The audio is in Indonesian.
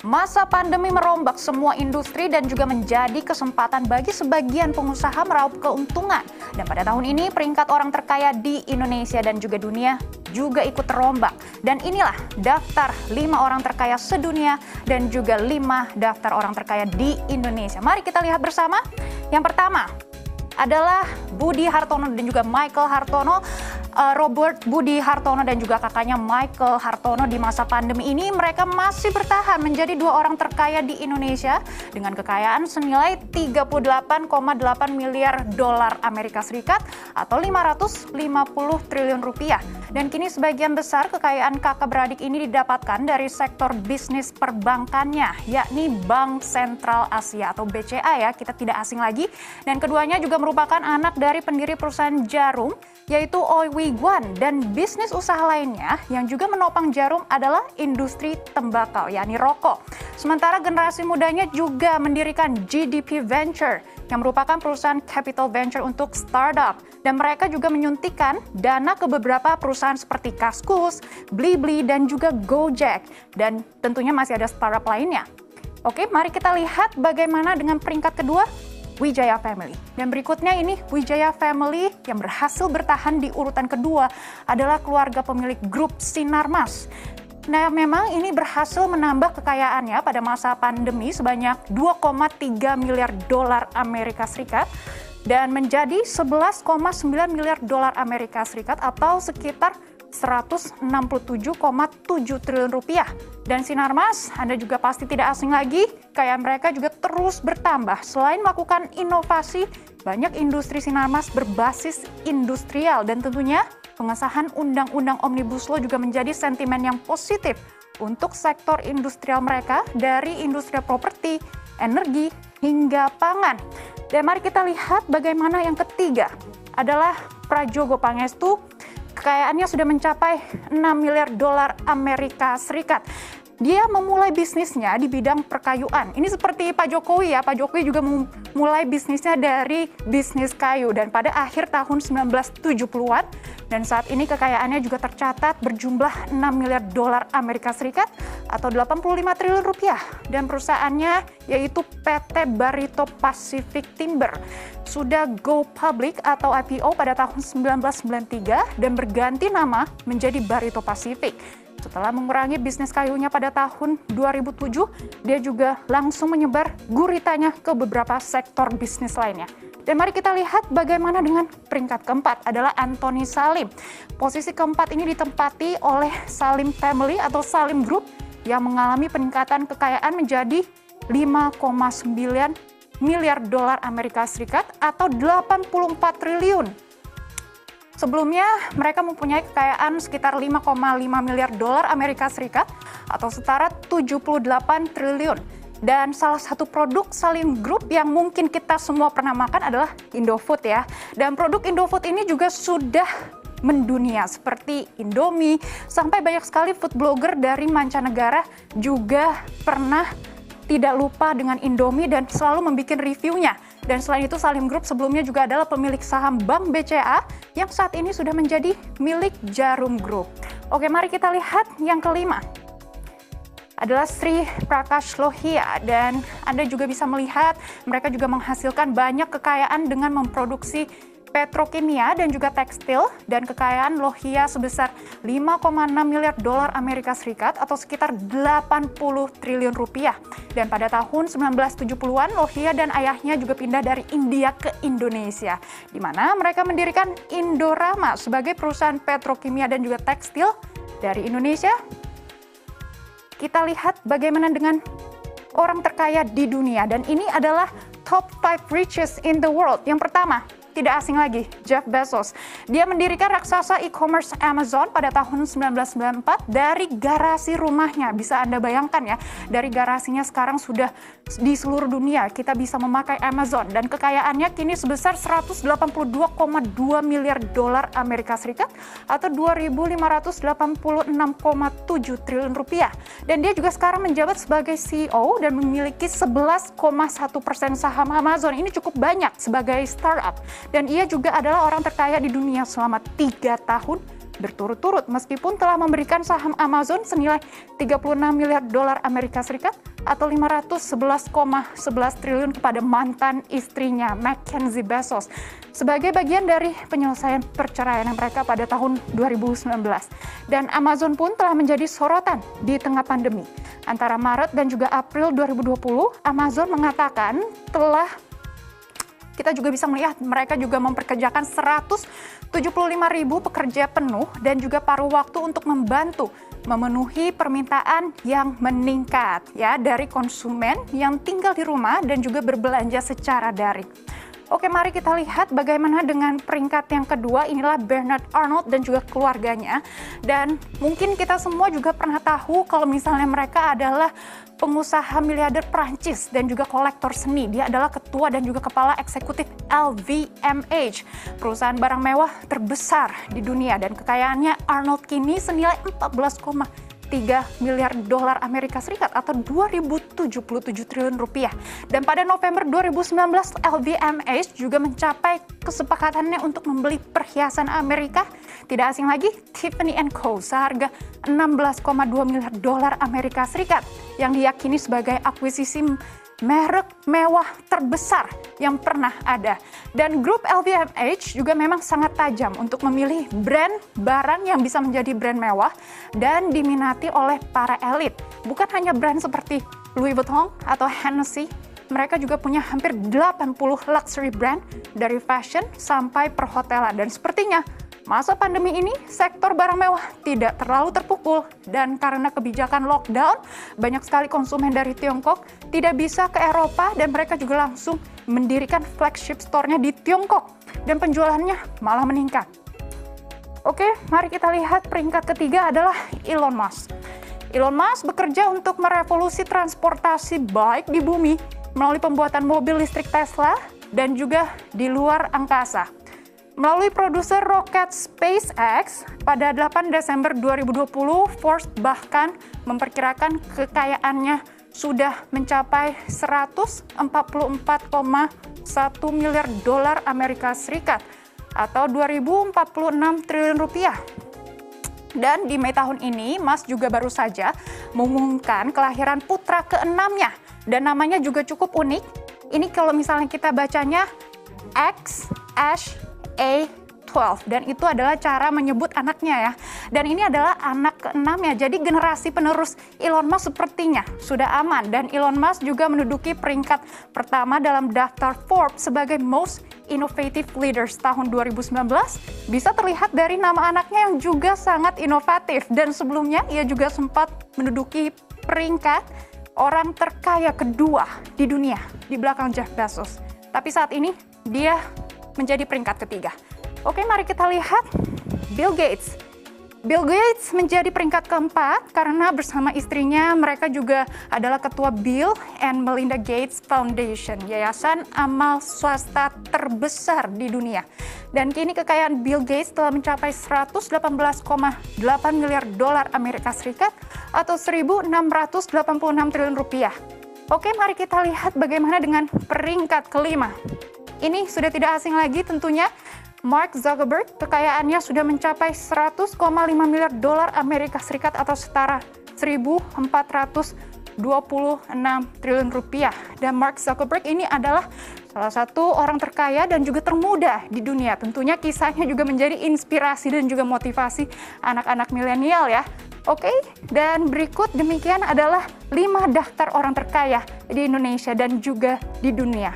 Masa pandemi merombak semua industri dan juga menjadi kesempatan bagi sebagian pengusaha meraup keuntungan. Dan pada tahun ini peringkat orang terkaya di Indonesia dan juga dunia juga ikut terombak. Dan inilah daftar 5 orang terkaya sedunia dan juga 5 daftar orang terkaya di Indonesia. Mari kita lihat bersama. Yang pertama adalah Budi Hartono dan juga Michael Hartono. Robert Budi Hartono dan juga kakaknya Michael Hartono di masa pandemi ini mereka masih bertahan menjadi 2 orang terkaya di Indonesia dengan kekayaan senilai 38,8 miliar dolar Amerika Serikat atau 550 triliun rupiah. Dan kini sebagian besar kekayaan kakak beradik ini didapatkan dari sektor bisnis perbankannya, yakni Bank Sentral Asia atau BCA ya, kita tidak asing lagi. Dan keduanya juga merupakan anak dari pendiri perusahaan jarum, yaitu Oi Wiguan, dan bisnis usaha lainnya yang juga menopang jarum adalah industri tembakau, yakni rokok. Sementara generasi mudanya juga mendirikan GDP Venture, yang merupakan perusahaan capital venture untuk startup. Dan mereka juga menyuntikkan dana ke beberapa perusahaan seperti Kaskus, Blibli, dan juga Gojek. Dan tentunya masih ada startup lainnya. Oke, mari kita lihat bagaimana dengan peringkat kedua, Wijaya Family. Dan berikutnya ini Wijaya Family yang berhasil bertahan di urutan kedua adalah keluarga pemilik grup Sinarmas. Nah, memang ini berhasil menambah kekayaannya pada masa pandemi sebanyak 2,3 miliar dolar Amerika Serikat dan menjadi 11,9 miliar dolar Amerika Serikat atau sekitar 167,7 triliun rupiah. Dan Sinarmas, Anda juga pasti tidak asing lagi, kekayaan mereka juga terus bertambah. Selain melakukan inovasi, banyak industri Sinarmas berbasis industrial dan tentunya pengesahan Undang-Undang Omnibus Law juga menjadi sentimen yang positif untuk sektor industrial mereka dari industri properti, energi, hingga pangan. Dan mari kita lihat bagaimana yang ketiga adalah Prajogo Pangestu. Kekayaannya sudah mencapai 6 miliar dolar Amerika Serikat. Dia memulai bisnisnya di bidang perkayuan. Ini seperti Pak Jokowi ya. Pak Jokowi juga memulai bisnisnya dari bisnis kayu dan pada akhir tahun 1970-an. Dan saat ini kekayaannya juga tercatat berjumlah 6 miliar dolar Amerika Serikat atau 85 triliun rupiah. Dan perusahaannya yaitu PT Barito Pacific Timber sudah go public atau IPO pada tahun 1993 dan berganti nama menjadi Barito Pacific. Setelah mengurangi bisnis kayunya pada tahun 2007, dia juga langsung menyebar guritanya ke beberapa sektor bisnis lainnya. Dan mari kita lihat bagaimana dengan peringkat keempat adalah Anthony Salim. Posisi keempat ini ditempati oleh Salim Family atau Salim Group yang mengalami peningkatan kekayaan menjadi 5,9 miliar dolar Amerika Serikat atau 84 triliun. Sebelumnya, mereka mempunyai kekayaan sekitar 5,5 miliar dolar Amerika Serikat atau setara 78 triliun. Dan salah satu produk Salim Group yang mungkin kita semua pernah makan adalah Indofood ya. Dan produk Indofood ini juga sudah mendunia seperti Indomie, sampai banyak sekali food blogger dari mancanegara juga pernah tidak lupa dengan Indomie dan selalu membuat reviewnya. Dan selain itu Salim Group sebelumnya juga adalah pemilik saham Bank BCA yang saat ini sudah menjadi milik Jarum Group. Oke, mari kita lihat yang kelima adalah Sri Prakash Lohia, dan Anda juga bisa melihat mereka juga menghasilkan banyak kekayaan dengan memproduksi petrokimia dan juga tekstil, dan kekayaan Lohia sebesar 5,6 miliar dolar Amerika Serikat atau sekitar 80 triliun rupiah. Dan pada tahun 1970-an Lohia dan ayahnya juga pindah dari India ke Indonesia, di mana mereka mendirikan Indorama sebagai perusahaan petrokimia dan juga tekstil dari Indonesia. Kita lihat bagaimana dengan orang terkaya di dunia, dan ini adalah top 5 richest in the world. Yang pertama, tidak asing lagi, Jeff Bezos. Dia mendirikan raksasa e-commerce Amazon pada tahun 1994 dari garasi rumahnya. Bisa Anda bayangkan ya, dari garasinya sekarang sudah di seluruh dunia kita bisa memakai Amazon. Dan kekayaannya kini sebesar 182,2 miliar dolar Amerika Serikat atau 2.586,7 triliun rupiah. Dan dia juga sekarang menjabat sebagai CEO dan memiliki 11,1% saham Amazon. Ini cukup banyak sebagai startup. Dan ia juga adalah orang terkaya di dunia selama 3 tahun berturut-turut meskipun telah memberikan saham Amazon senilai 36 miliar dolar Amerika Serikat atau 511,11 triliun kepada mantan istrinya Mackenzie Bezos sebagai bagian dari penyelesaian perceraian mereka pada tahun 2019. Dan Amazon pun telah menjadi sorotan di tengah pandemi. Antara Maret dan juga April 2020, Amazon mengatakan kita juga bisa melihat mereka juga memperkerjakan 175.000 pekerja penuh dan juga paruh waktu untuk membantu memenuhi permintaan yang meningkat ya dari konsumen yang tinggal di rumah dan juga berbelanja secara daring. Oke, mari kita lihat bagaimana dengan peringkat yang kedua. Inilah Bernard Arnault dan juga keluarganya. Dan mungkin kita semua juga pernah tahu kalau misalnya mereka adalah pengusaha miliarder Prancis dan juga kolektor seni. Dia adalah ketua dan juga kepala eksekutif LVMH, perusahaan barang mewah terbesar di dunia. Dan kekayaannya Arnault kini senilai 14,3 miliar dolar Amerika Serikat atau 2.077 triliun rupiah. Dan pada November 2019, LVMH juga mencapai kesepakatannya untuk membeli perhiasan Amerika, tidak asing lagi, Tiffany & Co. seharga 16,2 miliar dolar Amerika Serikat yang diyakini sebagai akuisisi merek mewah terbesar yang pernah ada. Dan grup LVMH juga memang sangat tajam untuk memilih brand barang yang bisa menjadi brand mewah dan diminati oleh para elit. Bukan hanya brand seperti Louis Vuitton atau Hennessy, mereka juga punya hampir 80 luxury brand dari fashion sampai perhotelan. Dan sepertinya masa pandemi ini, sektor barang mewah tidak terlalu terpukul. Dan karena kebijakan lockdown, banyak sekali konsumen dari Tiongkok tidak bisa ke Eropa dan mereka juga langsung mendirikan flagship store-nya di Tiongkok. Dan penjualannya malah meningkat. Oke, mari kita lihat peringkat ketiga adalah Elon Musk. Elon Musk bekerja untuk merevolusi transportasi baik di bumi melalui pembuatan mobil listrik Tesla dan juga di luar angkasa. Melalui produser roket SpaceX, pada 8 Desember 2020, Forbes bahkan memperkirakan kekayaannya sudah mencapai 144,1 miliar dolar Amerika Serikat atau 2.046 triliun rupiah. Dan di Mei tahun ini, Musk juga baru saja mengumumkan kelahiran putra keenamnya dan namanya juga cukup unik. Ini kalau misalnya kita bacanya A12 dan itu adalah cara menyebut anaknya ya. Dan ini adalah anak keenamnya. Jadi generasi penerus Elon Musk sepertinya sudah aman dan Elon Musk juga menduduki peringkat pertama dalam daftar Forbes sebagai Most Innovative Leaders tahun 2019. Bisa terlihat dari nama anaknya yang juga sangat inovatif dan sebelumnya ia juga sempat menduduki peringkat orang terkaya kedua di dunia di belakang Jeff Bezos. Tapi saat ini dia menjadi peringkat ketiga. Oke, mari kita lihat Bill Gates. Bill Gates menjadi peringkat keempat karena bersama istrinya mereka juga adalah ketua Bill and Melinda Gates Foundation, yayasan amal swasta terbesar di dunia. Dan kini kekayaan Bill Gates telah mencapai 118,8 miliar dolar Amerika Serikat atau 1.686 triliun rupiah. Oke, mari kita lihat bagaimana dengan peringkat kelima. Ini sudah tidak asing lagi tentunya, Mark Zuckerberg, kekayaannya sudah mencapai 100,5 miliar dolar Amerika Serikat atau setara 1.426 triliun rupiah. Dan Mark Zuckerberg ini adalah salah satu orang terkaya dan juga termuda di dunia. Tentunya kisahnya juga menjadi inspirasi dan juga motivasi anak-anak milenial ya. Oke, dan berikut demikian adalah 5 daftar orang terkaya di Indonesia dan juga di dunia.